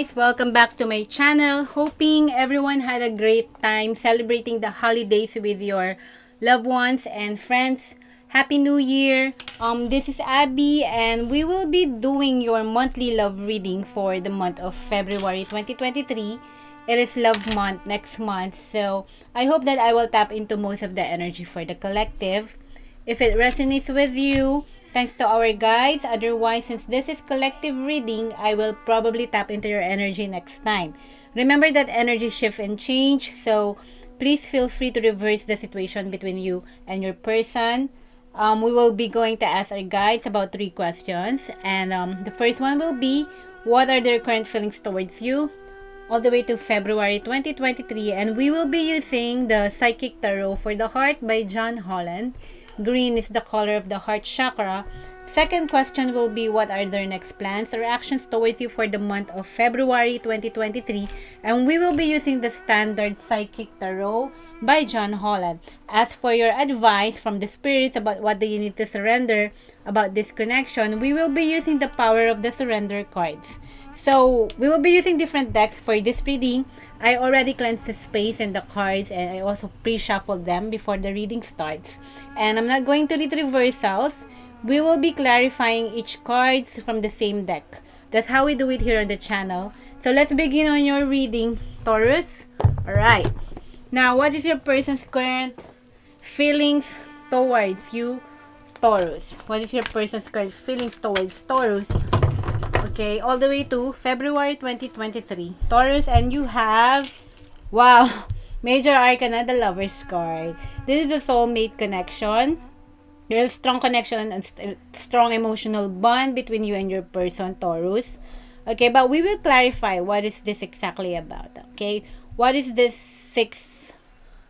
guys, welcome back to my channel. Hoping everyone had a great time celebrating the holidays with your loved ones and friends. Happy New Year. This is Abby and we will be doing your monthly love reading for the month of February 2023. It is love month next month, so I hope that I will tap into most of the energy for the collective. If it resonates with you, thanks to our guides. Otherwise, since this is collective reading, I will probably tap into your energy next time. Remember that energy shift and change, so please feel free to reverse the situation between you and your person. We will be going to ask our guides about 3 questions. And the first one will be, what are their current feelings towards you? All the way to February 2023. And we will be using the Psychic Tarot for the Heart by John Holland. Green is the color of the heart chakra. Second question will be, what are their next plans or actions towards you for the month of February 2023? And we will be using the standard Psychic Tarot by John Holland. As for your advice from the spirits about what do you need to surrender about this connection, we will be using the power of the surrender cards. So we will be using different decks for this reading. I already cleansed the space and the cards, and I also pre-shuffled them before the reading starts. And I'm not going to read reversals. We will be clarifying each cards from the same deck. That's how we do it here on the channel. So let's begin on your reading, Taurus. Alright. Now, what is your person's current feelings towards you, Taurus? What is your person's current feelings towards Taurus? Okay, all the way to February 2023. Taurus, and you have, wow, Major Arcana, the Lover's card. This is a soulmate connection. There's a strong connection and strong emotional bond between you and your person, Taurus. Okay, but we will clarify what is this exactly about. Okay, what is this 6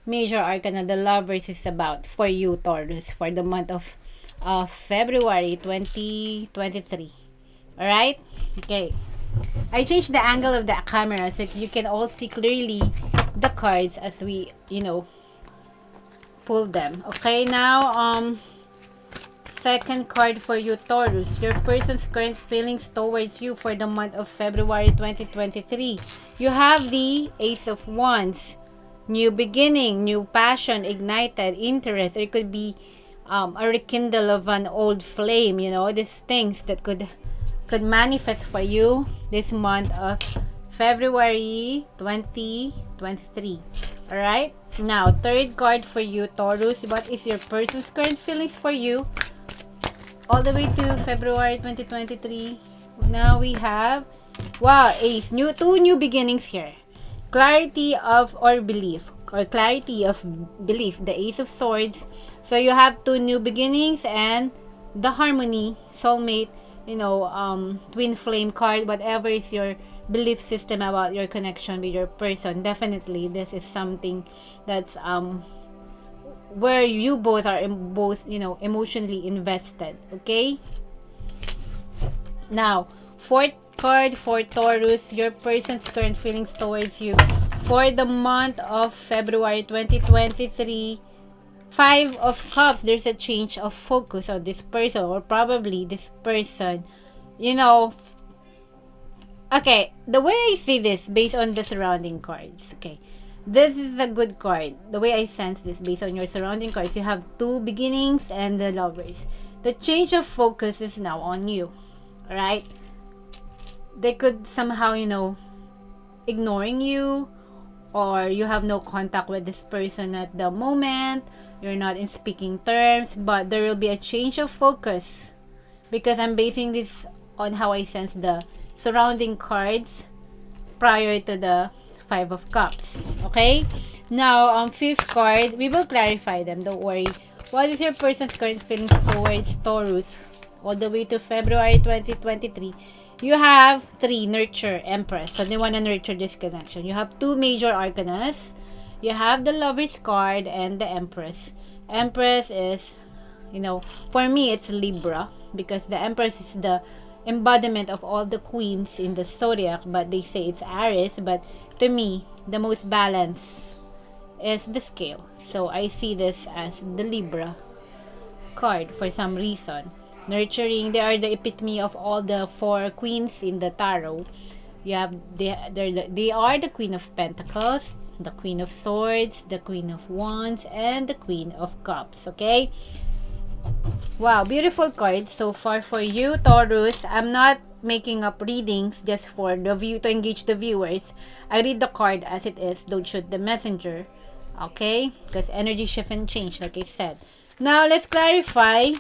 Major Arcana, the Lovers, is about for you, Taurus, for the month of February 2023. Alright? Okay. I changed the angle of the camera so you can all see clearly the cards as we, pull them. Okay, now, second card for you, Taurus. Your person's current feelings towards you for the month of February 2023. You have the Ace of Wands. New beginning, new passion, ignited interest. It could be a rekindle of an old flame, these things that could manifest for you this month of February 2023. Alright? Now, third card for you, Taurus. What is your person's current feelings for you all the way to February 2023? Now we have, wow, Ace. Two new beginnings here. Clarity of or belief. Or clarity of belief. The Ace of Swords. So you have 2 new beginnings and the harmony, soulmate, twin flame card. Whatever is your belief system about your connection with your person, definitely this is something that's where you both are emotionally invested. Okay, now fourth card for Taurus. Your person's current feelings towards you for the month of February 2023. 5 of Cups. There's a change of focus on this person, or probably this person, okay, the way I see this based on the surrounding cards, okay, this is a good card. The way I sense this based on your surrounding cards, you have 2 beginnings and the Lovers. The change of focus is now on you. Alright, they could somehow ignoring you, or you have no contact with this person at the moment. You're not in speaking terms, but there will be a change of focus because I'm basing this on how I sense the surrounding cards prior to the 5 of Cups. Okay, now fifth card, we will clarify them, don't worry. What is your person's current feelings towards Taurus all the way to February 2023? You have 3, nurture, Empress. So they want to nurture this connection. You have 2 major arcanas. You have the Lover's card and the Empress. Empress is, for me it's Libra, because the Empress is the embodiment of all the queens in the zodiac, but they say it's Aries. But to me, the most balanced is the scale. So I see this as the Libra card for some reason. Nurturing, they are the epitome of all the 4 queens in the tarot. You have they are the Queen of Pentacles, the Queen of Swords, the Queen of Wands, and the Queen of Cups. Okay. Wow, beautiful cards so far for you, Taurus. I'm not making up readings just for the view to engage the viewers. I read the card as it is. Don't shoot the messenger. Okay? Because energy shift and change, like I said. Now, let's clarify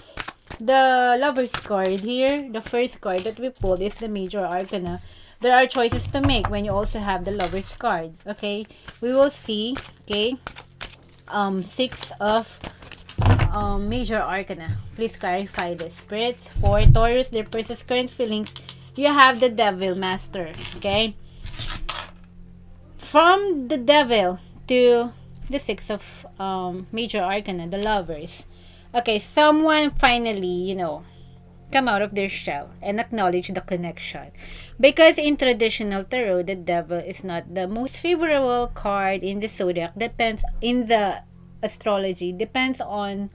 the Lover's card here. The first card that we pulled is the Major Arcana. There are choices to make when you also have the Lover's card. Okay? We will see. Okay? Six of Major Arcana. Please clarify the spirits. For Taurus, their person's current feelings, you have the Devil Master. Okay? From the Devil to the Six of Major Arcana, the Lovers. Okay, someone finally, come out of their shell and acknowledge the connection. Because in traditional tarot, the devil is not the most favorable card in the zodiac. Depends in the astrology. Depends on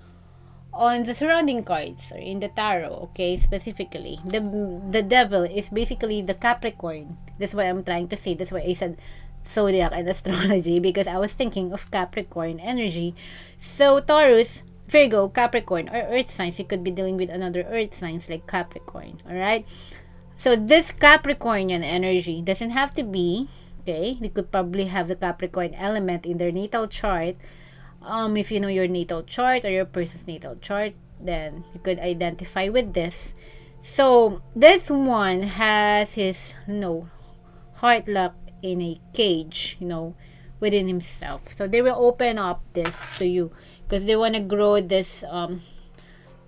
the surrounding cards or in the tarot. Okay, specifically, the devil is basically the Capricorn. That's what I'm trying to say. That's why I said zodiac and astrology, because I was thinking of Capricorn energy. So Taurus, Virgo, Capricorn, or earth signs. You could be dealing with another earth signs like Capricorn. All right. So this Capricornian energy doesn't have to be, okay. They could probably have the Capricorn element in their natal chart. If you know your natal chart or your person's natal chart, then you could identify with this. So this one has his heart locked in a cage, within himself. So they will open up this to you because they want to grow this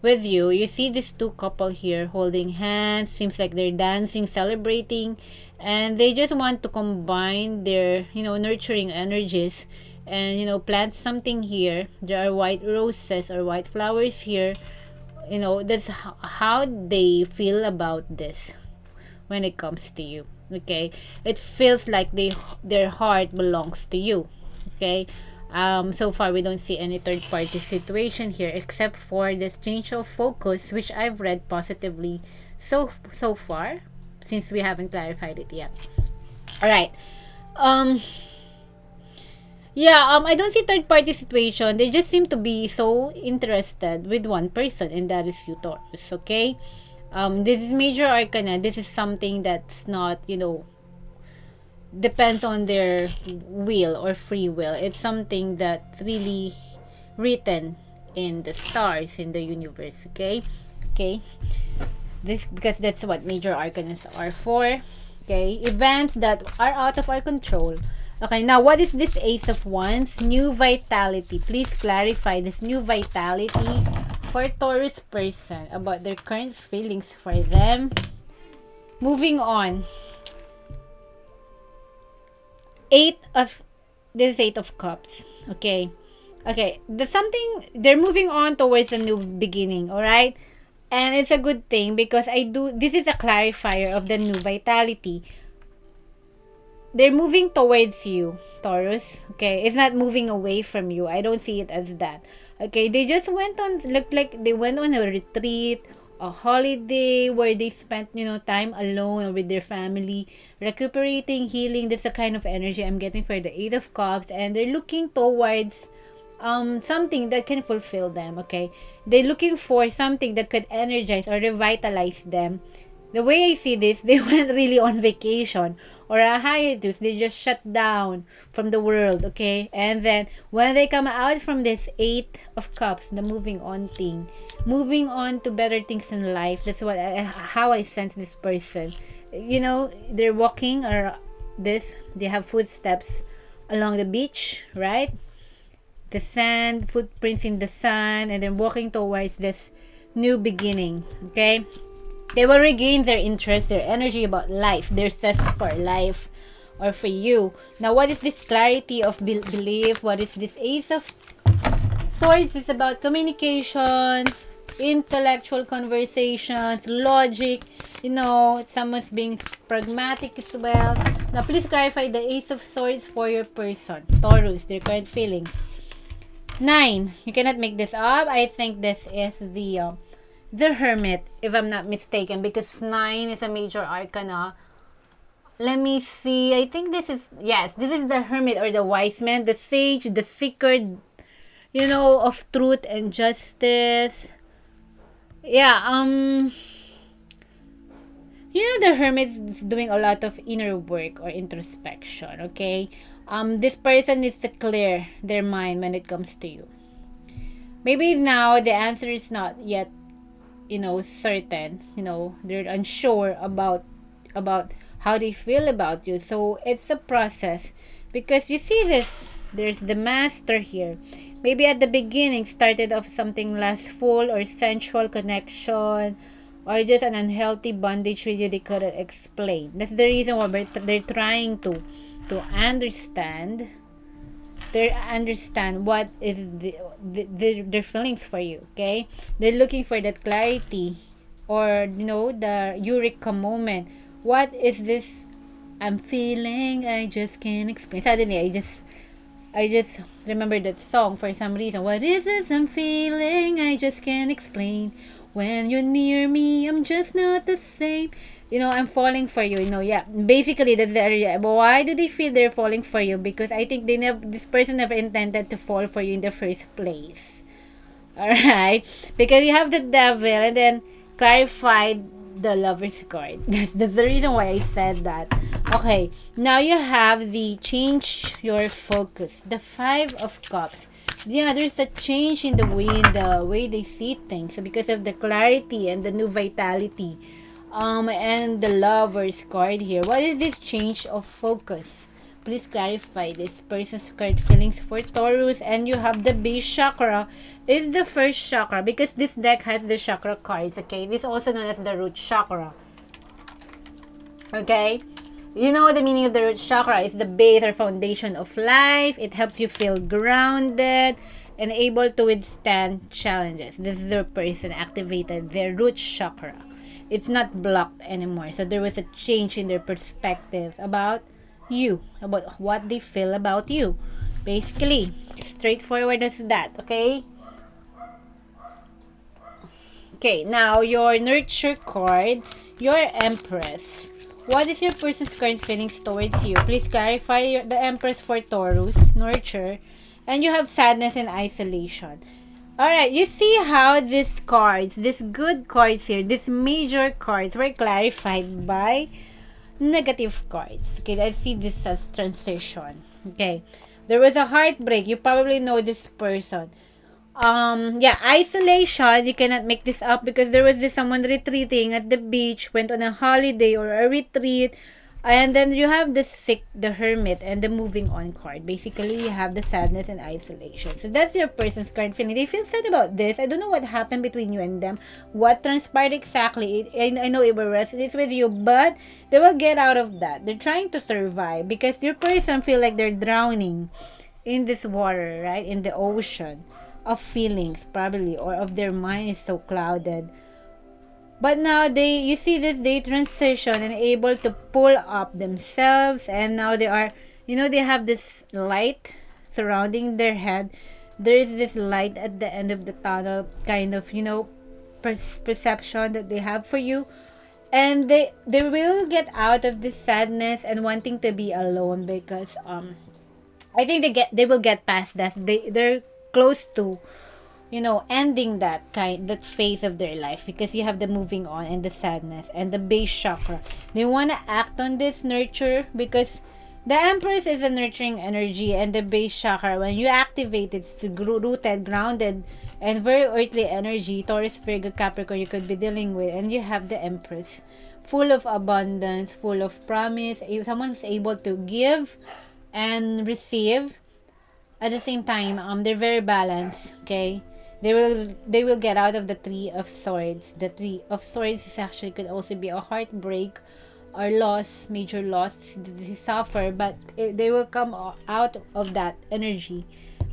with you. You see these two couple here holding hands. Seems like they're dancing, celebrating, and they just want to combine their nurturing energies and plant something here. There are white roses or white flowers here. That's how they feel about this when it comes to you. Okay, it feels like their heart belongs to you. Okay. So far we don't see any third party situation here except for this change of focus, which I've read positively so far, since we haven't clarified it yet. All right. I don't see third party situation. They just seem to be so interested with one person, and that is you, Taurus. Okay. This is Major Arcana. This is something that's not depends on their will or free will. It's something that's really written in the stars, in the universe. Okay. This, because that's what Major Arcanas are for. Okay, events that are out of our control. Okay, now what is this Ace of Wands? New vitality. Please clarify this new vitality for Taurus person about their current feelings for them. Moving on. This is Eight of Cups. Okay. There's something, they're moving on towards a new beginning, alright? And it's a good thing because this is a clarifier of the new vitality. They're moving towards you, Taurus. Okay, it's not moving away from you. I don't see it as that. Okay, they just looked like they went on a retreat, a holiday where they spent, time alone or with their family, recuperating, healing. That's the kind of energy I'm getting for the Eight of Cups, and they're looking towards something that can fulfill them. Okay, they're looking for something that could energize or revitalize them. The way I see this, they went really on vacation or a hiatus. They just shut down from the world, okay? And then when they come out from this Eight of Cups, the moving on thing, moving on to better things in life. That's how I sense this person. They're walking they have footsteps along the beach, right? The sand, footprints in the sand, and then walking towards this new beginning, okay? They will regain their interest, their energy about life, their zest for life or for you. Now, what is this clarity of belief? What is this Ace of Swords? It's about communication, intellectual conversations, logic. Someone's being pragmatic as well. Now, please clarify the Ace of Swords for your person, Taurus, their current feelings. 9. You cannot make this up. I think this is the Hermit, if I'm not mistaken, because 9 is a Major Arcana. Let me see. I think this is, yes, this is the hermit or the wise man, the sage, the seeker, of truth and justice. Yeah, the hermit is doing a lot of inner work or introspection, okay? This person needs to clear their mind when it comes to you. Maybe now the answer is not yet, certain. They're unsure about how they feel about you. So it's a process, because you see this. There's the master here. Maybe at the beginning started off something less full or sensual connection, or just an unhealthy bondage with you they couldn't explain. That's the reason why they're trying to understand. They understand what is their feelings for you. Okay, they're looking for that clarity, or the eureka moment. What is this I'm feeling? I just can't explain. Suddenly, I just remember that song for some reason. What is this I'm feeling? I just can't explain. When you're near me, I'm just not the same. I'm falling for you. Yeah. Basically, that's the area. But why do they feel they're falling for you? Because I think this person never intended to fall for you in the first place. Alright? Because you have the devil and then clarified the lover's card. That's the reason why I said that. Okay, now you have the change your focus. The Five of Cups. Yeah, there's a change in the way they see things because of the clarity and the new vitality. And the lover's card here. What is this change of focus? Please clarify this person's current feelings for Taurus. And you have the base chakra. This is the first chakra because this deck has the chakra cards. Okay, this is also known as the root chakra. Okay, you know the meaning of the root chakra is the base or foundation of life. It helps you feel grounded and able to withstand challenges. This is the person activated their root chakra. It's not blocked anymore. So there was a change in their perspective about you, about what they feel about you. Basically, straightforward as that, okay? Okay, now your nurture card, your Empress. What is your person's current feelings towards you? Please clarify the Empress for Taurus, nurture. And you have sadness and isolation. Alright, you see how these cards, these good cards here, these major cards were clarified by negative cards. Okay, I see this as transition. Okay, there was a heartbreak. You probably know this person. Yeah, isolation. You cannot make this up because there was this someone retreating at the beach, went on a holiday or a retreat. And then you have the sick, the hermit, and the moving on card. Basically, you have the sadness and isolation. So that's your person's current feeling. They feel sad about this. I don't know what happened between you and them. What transpired exactly. I know it will resonate with you, but they will get out of that. They're trying to survive because your person feel like they're drowning in this water, right? In the ocean of feelings, probably, or of their mind is so clouded. But now you see this, they transition and able to pull up themselves, and now they are, they have this light surrounding their head. There is this light at the end of the tunnel, kind of, perception that they have for you. And they will get out of this sadness and wanting to be alone because I think they will get past that. They're close to ending that phase of their life because you have the moving on and the sadness and the base chakra. They want to act on this nurture because the Empress is a nurturing energy, and the base chakra, when you activate it, it's rooted, grounded, and very earthly energy. Taurus, Virgo, Capricorn you could be dealing with, and you have the Empress, full of abundance, full of promise. If someone's able to give and receive at the same time, they're very balanced. Okay, they will get out of the Three of Swords. The Three of Swords is actually could also be a heartbreak or loss, major loss they suffer, but they will come out of that energy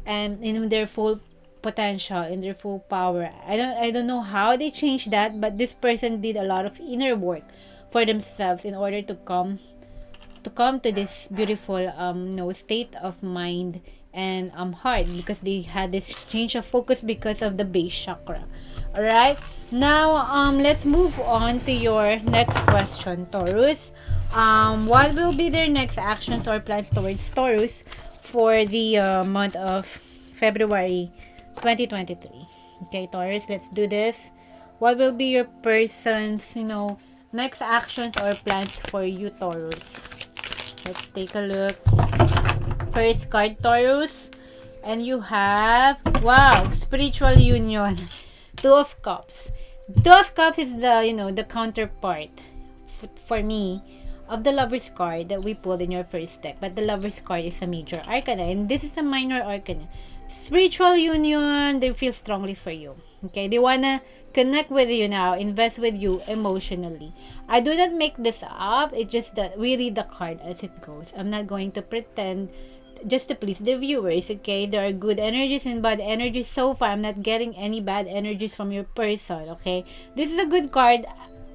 and in their full potential, in their full power. I don't know how they changed that, but this person did a lot of inner work for themselves in order to come to this beautiful state of mind and heart, because they had this change of focus because of the base chakra. All right, now let's move on to your next question, Taurus. What will be their next actions or plans towards Taurus for the month of February 2023? Okay, Taurus, let's do this. What will be your person's, next actions or plans for you, Taurus? Let's take a look. First card, Taurus. And you have, wow, spiritual union. Two of Cups. Two of Cups is the counterpart for me of the Lover's card that we pulled in your first deck. But the Lover's card is a major arcana and this is a minor arcana. Spiritual union, they feel strongly for you. Okay, they wanna connect with you now, invest with you emotionally. I do not make this up. It's just that we read the card as it goes. I'm not going to pretend just to please the viewers. Okay, there are good energies and bad energies. So far I'm not getting any bad energies from your person. Okay, this is a good card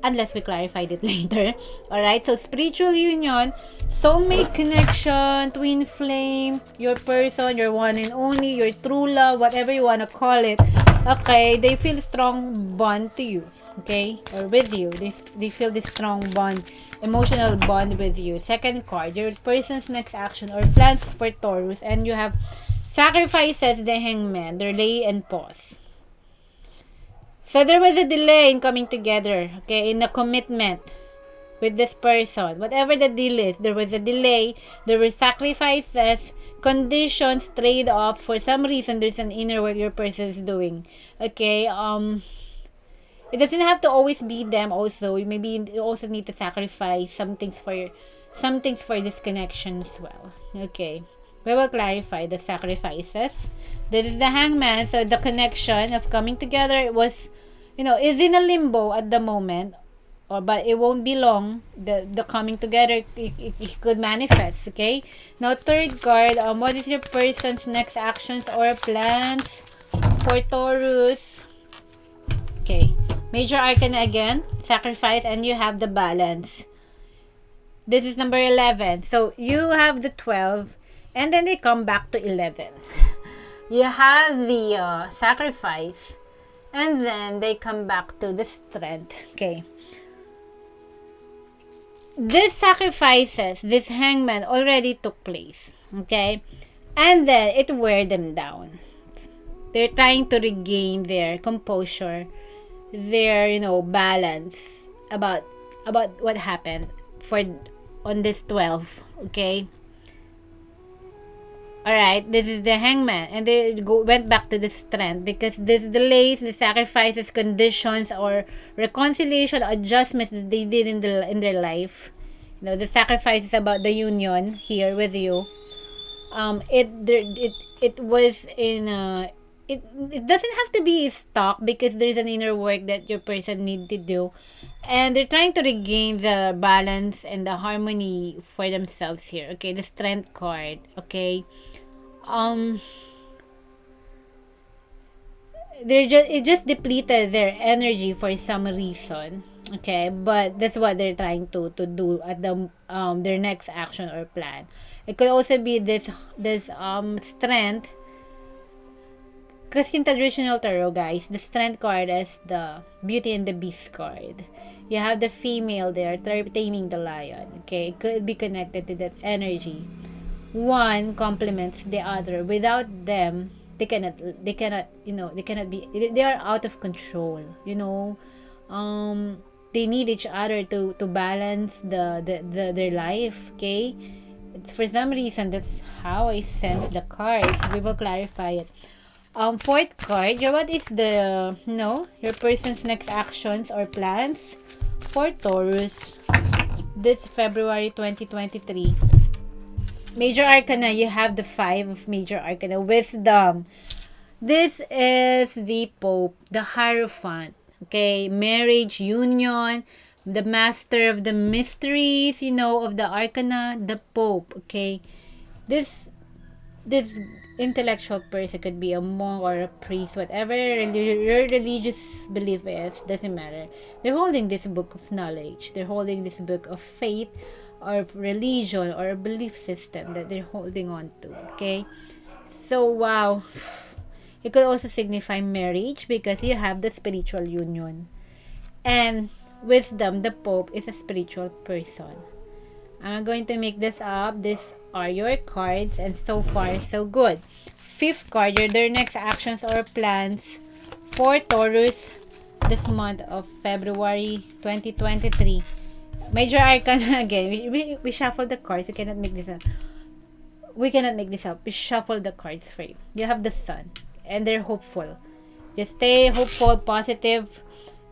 unless we clarified it later. All right, so spiritual union, soulmate connection, twin flame, your person, your one and only, your true love, whatever you want to call it. Okay, they feel strong bond to you. Okay, or with you, they feel this strong bond, emotional bond with you. Second card, your person's next action or plans for Taurus, and you have sacrifices, the hangman, delay and pause. So there was a delay in coming together, okay, in a commitment with this person. Whatever the deal is, there was a delay, there were sacrifices, conditions, trade-off. For some reason, there's an inner work your person is doing. Okay, it doesn't have to always be them also. Maybe you also need to sacrifice some things for this connection as well. Okay. We will clarify the sacrifices. This is the hangman. So the connection of coming together was, is in a limbo at the moment. But it won't be long. The coming together, it could manifest. Okay. Now third card. What is your person's next actions or plans for Taurus? Okay. Major arcana again. Sacrifice, and you have the balance. This is number 11. So you have the 12. And then they come back to 11. You have the sacrifice. And then they come back to the strength. Okay. These sacrifices, this hangman already took place. Okay. And then it wear them down. They're trying to regain their composure, their, balance about what happened on this 12. Okay. Alright, this is the hangman, and they went back to the strength because this delays, the sacrifices, conditions, or reconciliation, adjustments that they did in their life. The sacrifices about the union here with you. It was in it doesn't have to be stuck because there's an inner work that your person need to do, and they're trying to regain the balance and the harmony for themselves here. Okay, the strength card. Okay, it just depleted their energy for some reason. Okay, but that's what they're trying to do at their next action or plan. It could also be this strength. Because in traditional tarot, guys, the strength card is the Beauty and the Beast card. You have the female there taming the lion. Okay, it could be connected to that energy. One complements the other. Without them, they cannot be. They are out of control. They need each other to balance their life. Okay, for some reason that's how I sense the cards. We will clarify it. Fourth card, what is your person's next actions or plans for Taurus this February 2023? Major arcana, you have the 5 of major arcana, wisdom. This is the Pope, the Hierophant. Okay, marriage, union, the master of the mysteries, of the arcana, the Pope. Okay, this intellectual person could be a monk or a priest, whatever your religious belief is, doesn't matter. They're holding this book of knowledge. They're holding this book of faith or religion or a belief system that they're holding on to. Okay, so wow, it could also signify marriage because you have the spiritual union, and wisdom, the Pope, is a spiritual person. I'm going to make this up. These are your cards, and so far, so good. Fifth card, their next actions or plans for Taurus this month of February 2023. Major Arcana again. We shuffle the cards. We cannot make this up. We cannot make this up. We shuffle the cards for you. You have the Sun, and they're hopeful. Just stay hopeful, positive.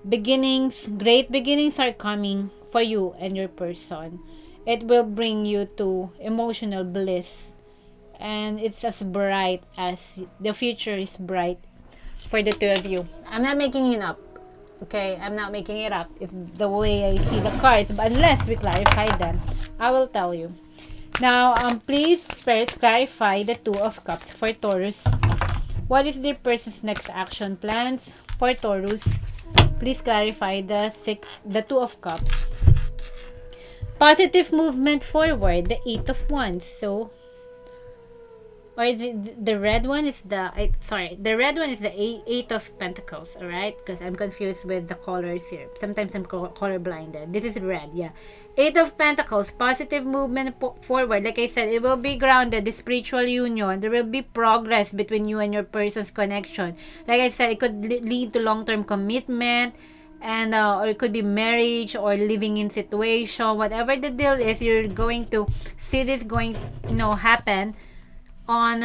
Beginnings, great beginnings are coming for you and your person. It will bring you to emotional bliss, and it's as bright as the future is bright for the two of you. I'm not making it up. Okay, I'm not making it up. It's the way I see the cards. But unless we clarify them, I will tell you. Now, please first clarify the Two of Cups for Taurus. What is their person's next action plans for Taurus? Please clarify the Two of Cups. Positive movement forward, the Eight of Wands. So, or the red one is the Eight of Pentacles. All right, because I'm confused with the colors here. Sometimes I'm color blinded. This is red. Yeah, Eight of Pentacles. Positive movement forward. Like I said, it will be grounded. The spiritual union. There will be progress between you and your person's connection. Like I said, it could lead to long-term commitment. And or it could be marriage or living in situation. Whatever the deal is, you're going to see this going happen on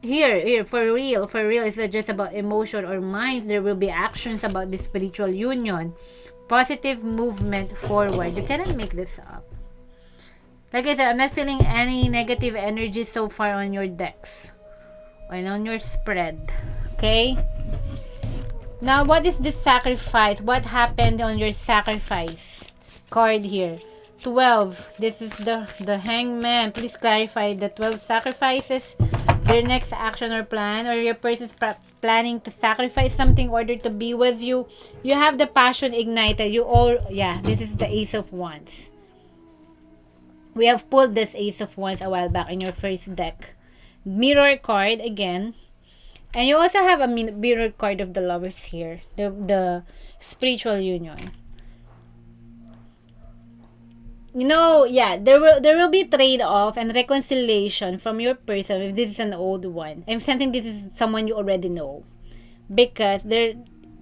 here for real. It's not just about emotion or minds. There will be actions about the spiritual union. Positive movement forward. You cannot make this up. Like I said, I'm not feeling any negative energy so far on your decks and on your spread. Okay, now what is the sacrifice? What happened on your sacrifice card here? 12. This is the Hangman. Please clarify the 12 sacrifices. Their next action or plan, or your person's planning to sacrifice something in order to be with you. You have the passion ignited. This is the Ace of Wands. We have pulled this Ace of Wands a while back in your first deck. Mirror card again. And you also have a mirror card of the Lovers here. The spiritual union. There will be trade-off and reconciliation from your person if this is an old one. I'm sensing this is someone you already know. Because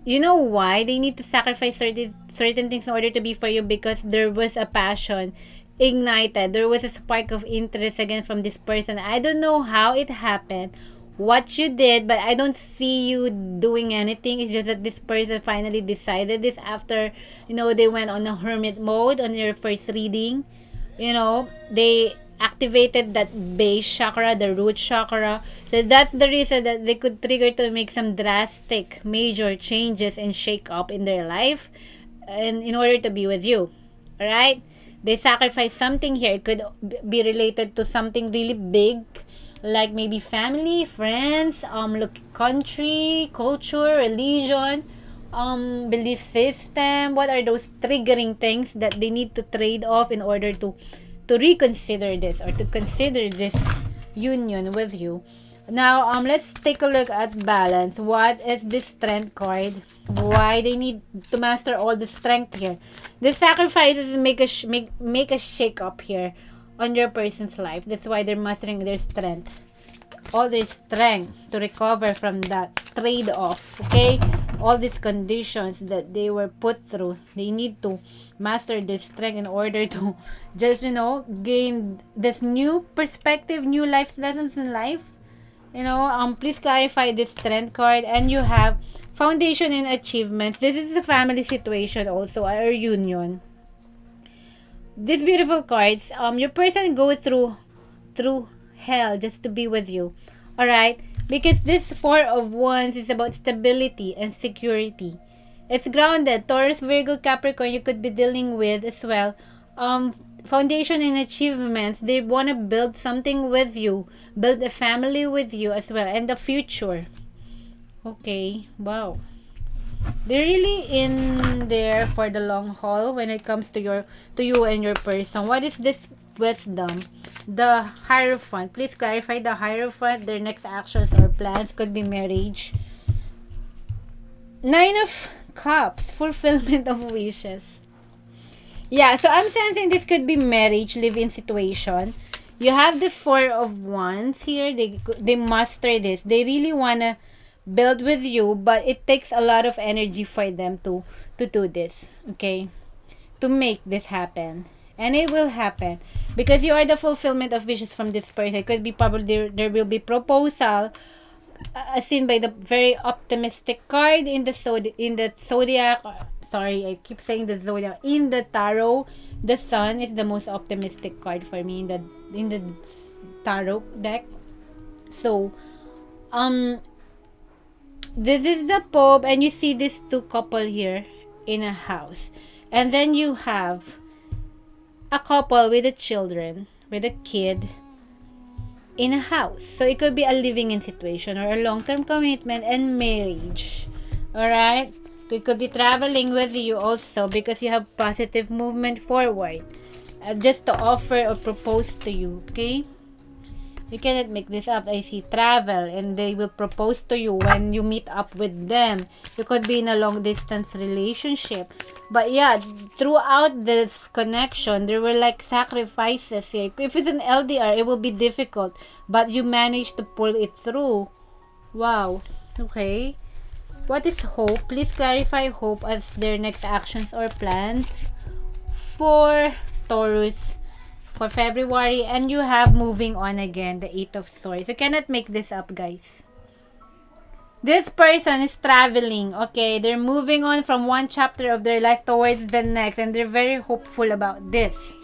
you know why they need to sacrifice certain things in order to be for you, because there was a passion ignited. There was a spark of interest again from this person. I don't know how it happened, what you did, but I don't see you doing anything. It's just that this person finally decided this after they went on a hermit mode on your first reading. They activated that base chakra, the root chakra. So that's the reason that they could trigger to make some drastic major changes and shake up in their life, and in order to be with you. All right, they sacrifice something here. It could be related to something really big, like maybe family, friends, country, culture, religion, belief system. What are those triggering things that they need to trade off in order to reconsider this, or to consider this union with you? Now, let's take a look at balance. What is this Strength card? Why they need to master all the strength here? The sacrifices make a shake up here on your person's life. That's why they're mastering their strength. All their strength to recover from that trade-off. Okay? All these conditions that they were put through, they need to master this strength in order to just, gain this new perspective, new life lessons in life. Please clarify this Strength card. And you have foundation and achievements. This is a family situation also, or union. These beautiful cards, your person goes through hell just to be with you. All right, because this Four of Wands is about stability and security. It's grounded. Taurus, Virgo, Capricorn, you could be dealing with as well. Foundation and achievements. They want to build something with you, build a family with you as well, and the future. Okay, wow. They're really in there for the long haul when it comes to you and your person. What is this Wisdom? The Hierophant. Please clarify the Hierophant. Their next actions or plans could be marriage. 9 of Cups. Fulfillment of wishes. Yeah, so I'm sensing this could be marriage, live-in situation. You have the Four of Wands here. They master this. They really wanna build with you, but it takes a lot of energy for them to do this. Okay, to make this happen, and it will happen because you are the fulfillment of wishes from this person. It could be probably there will be proposal, as seen by the very optimistic card in the zodiac. Sorry, I keep saying the zodiac in the tarot. The sun is the most optimistic card for me in the tarot deck. So, um, this is the Pope, and you see these two couple here in a house, and then you have a couple with a children, with a kid in a house. So it could be a living in situation or a long-term commitment and marriage. Alright? It could be traveling with you also because you have positive movement forward. Just to offer or propose to you. Okay? You cannot make this up. I see travel and they will propose to you when you meet up with them. You could be in a long distance relationship. But yeah, throughout this connection, there were like sacrifices here. If it's an LDR, it will be difficult. But you managed to pull it through. Wow. Okay. What is hope? Please clarify hope as their next actions or plans for Taurus for February. And you have moving on again, the Eight of Swords. You cannot make this up, guys. This person is traveling, okay? They're moving on from one chapter of their life towards the next, and they're very hopeful about this.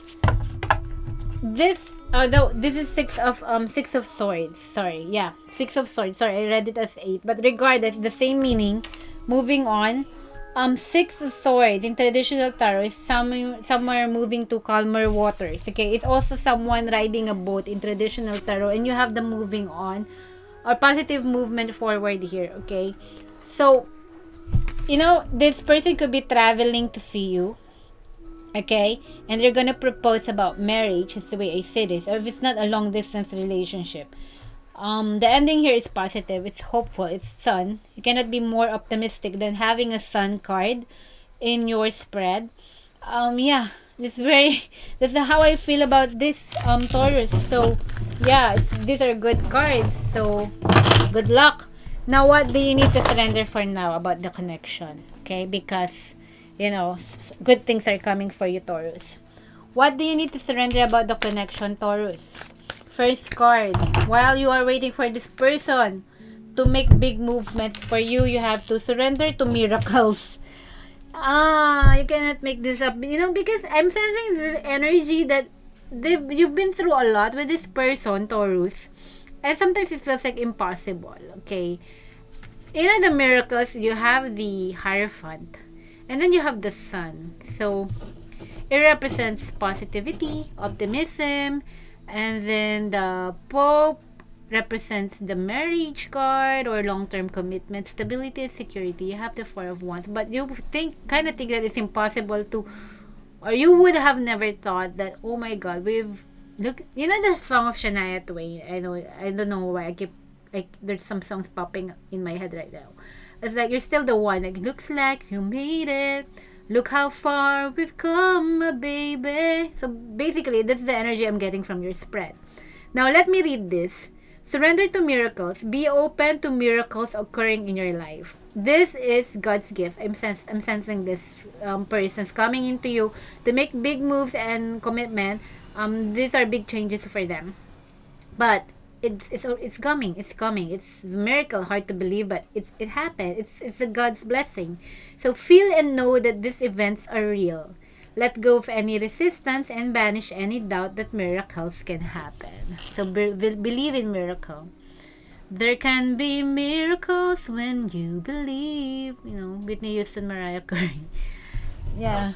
This, although this is Six of Swords. Sorry, yeah, Six of Swords. Sorry, I read it as 8, but regardless, the same meaning. Moving on. Six of Swords in traditional tarot is somewhere moving to calmer waters. Okay, it's also someone riding a boat in traditional tarot, and you have the moving on or positive movement forward here. Okay, so this person could be traveling to see you. Okay, and they're gonna propose about marriage. Is the way I say this, or if it's not a long distance relationship. The ending here is positive. It's hopeful. It's sun. You cannot be more optimistic than having a sun card in your spread. Yeah, it's very. That's how I feel about this Taurus. So, yeah, these are good cards. So, good luck. Now, what do you need to surrender for now about the connection? Okay, because good things are coming for you, Taurus. What do you need to surrender about the connection, Taurus? First card, while you are waiting for this person to make big movements for you, you have to surrender to miracles. You cannot make this up, because I'm sensing the energy that you've been through a lot with this person, Taurus, and sometimes it feels like impossible. Okay, the miracles, you have the Hierophant, and then you have the Sun. So it represents positivity, optimism. And then the Pope represents the marriage card or long-term commitment, stability and security. You have the Four of Wands, but you kind of think that it's impossible to, or you would have never thought that, oh my God, the song of Shania Twain. I don't know why there's some songs popping in my head right now. It's like, you're still the one. Like, looks like you made it. Look how far we've come, my baby. So basically, that's the energy I'm getting from your spread. Now, let me read this. Surrender to miracles. Be open to miracles occurring in your life. This is God's gift. I'm sensing this person's coming into you to make big moves and commitment. These are big changes for them. But it's coming. It's coming. It's a miracle, hard to believe, but it happened. It's a God's blessing. So feel and know that these events are real. Let go of any resistance and banish any doubt that miracles can happen. So believe in miracle. There can be miracles when you believe. Whitney Houston, Mariah Carey. Yeah.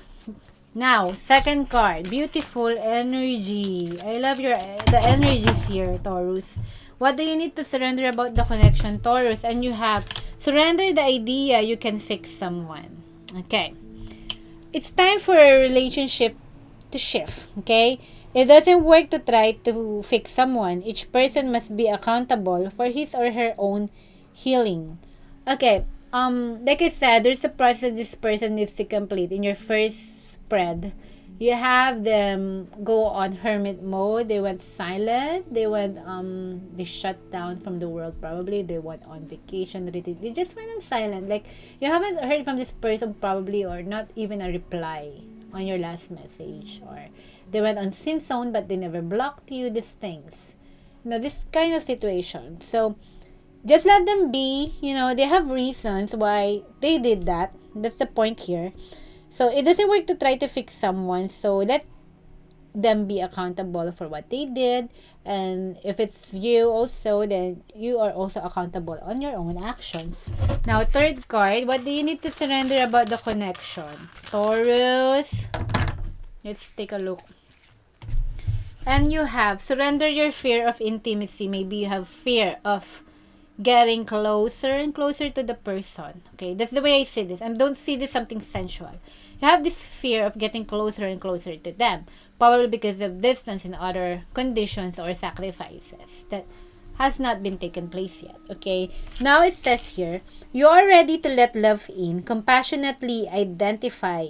Now, second card, beautiful energy. I love the energies here, Taurus. What do you need to surrender about the connection, Taurus? And you have surrender the idea you can fix someone. Okay. It's time for a relationship to shift, okay? It doesn't work to try to fix someone. Each person must be accountable for his or her own healing. Okay. Like I said, there's a process this person needs to complete in your first spread. You have them go on hermit mode. They went silent. They shut down from the world probably. They went on vacation. They just went on silent. Like you haven't heard from this person probably, or not even a reply on your last message, or they went on sin zone but they never blocked you. These things. This kind of situation. So just let them be. They have reasons why they did that. That's the point here. So it doesn't work to try to fix someone. So let them be accountable for what they did. And if it's you also, then you are also accountable on your own actions. Now, third card, what do you need to surrender about the connection? Taurus. Let's take a look. And you have surrender your fear of intimacy. Maybe you have fear of getting closer and closer to the person. Okay, that's the way I see this. I don't see this something sensual. You have this fear of getting closer and closer to them, probably because of distance and other conditions or sacrifices that has not been taken place yet. Okay, now it says here, you are ready to let love in, compassionately identify,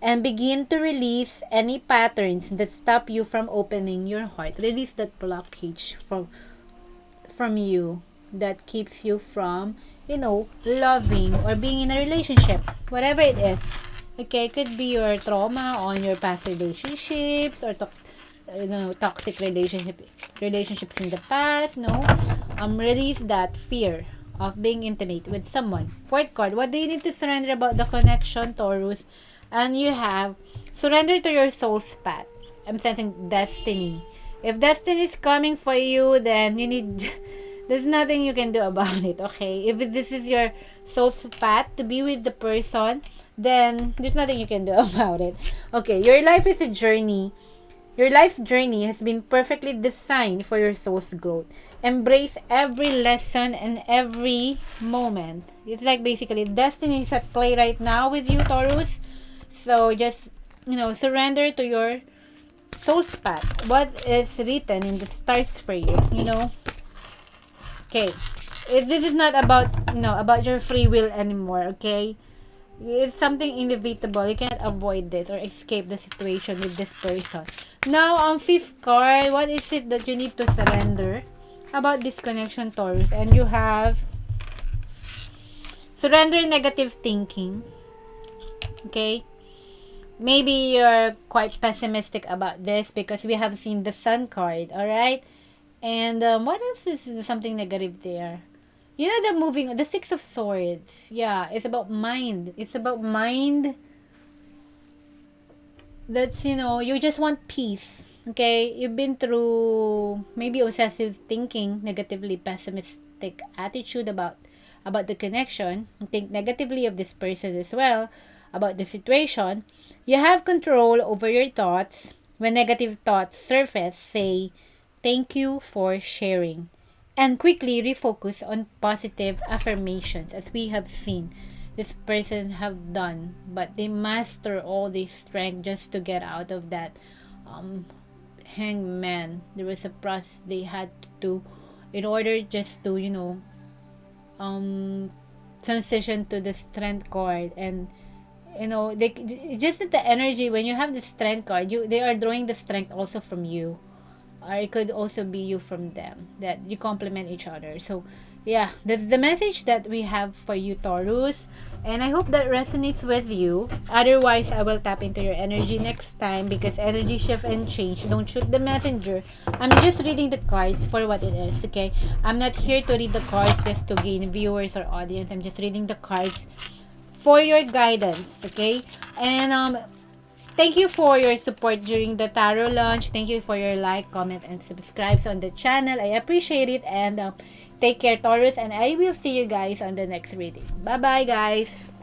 and begin to release any patterns that stop you from opening your heart. Release that blockage from you that keeps you from, loving or being in a relationship, whatever it is. Okay, it could be your trauma on your past relationships, or toxic relationships in the past. Release that fear of being intimate with someone. Fourth card, what do you need to surrender about the connection, Taurus? And you have surrender to your soul's path. I'm sensing destiny. If destiny is coming for you, then you need there's nothing you can do about it, okay? If this is your soul's path to be with the person, then there's nothing you can do about it. Okay, your life is a journey. Your life journey has been perfectly designed for your soul's growth. Embrace every lesson and every moment. It's like basically destiny is at play right now with you, Taurus. So just, surrender to your soul's path. What is written in the stars for you, Okay, this is not about about your free will anymore. Okay, it's something inevitable. You can't avoid this or escape the situation with this person. Now, on fifth card, what is it that you need to surrender about this connection, Taurus? And you have surrender negative thinking. Okay, maybe you're quite pessimistic about this because we have seen the Sun card. All right. And what else is something negative there? The Six of Swords. Yeah, it's about mind. It's about mind. That's, you just want peace. Okay? You've been through maybe obsessive thinking, negatively pessimistic attitude about the connection. You think negatively of this person as well, about the situation. You have control over your thoughts. When negative thoughts surface, say, thank you for sharing. And quickly refocus on positive affirmations, as we have seen this person have done. But they master all this strength just to get out of that hangman. There was a process they had to in order just to, transition to the strength card. And they just the energy when you have the strength card, they are drawing the strength also from you, or it could also be you from them, that you complement each other. So yeah, that's the message that we have for you, Taurus, and I hope that resonates with you. Otherwise, I will tap into your energy next time, because energy shift and change don't shoot the messenger. I'm just reading the cards for what it is. Okay, I'm not here to read the cards just to gain viewers or audience. I'm just reading the cards for your guidance. Okay, and thank you for your support during the tarot launch. Thank you for your like, comment, and subscribes on the channel. I appreciate it. And take care, Taurus. And I will see you guys on the next reading. Bye-bye, guys.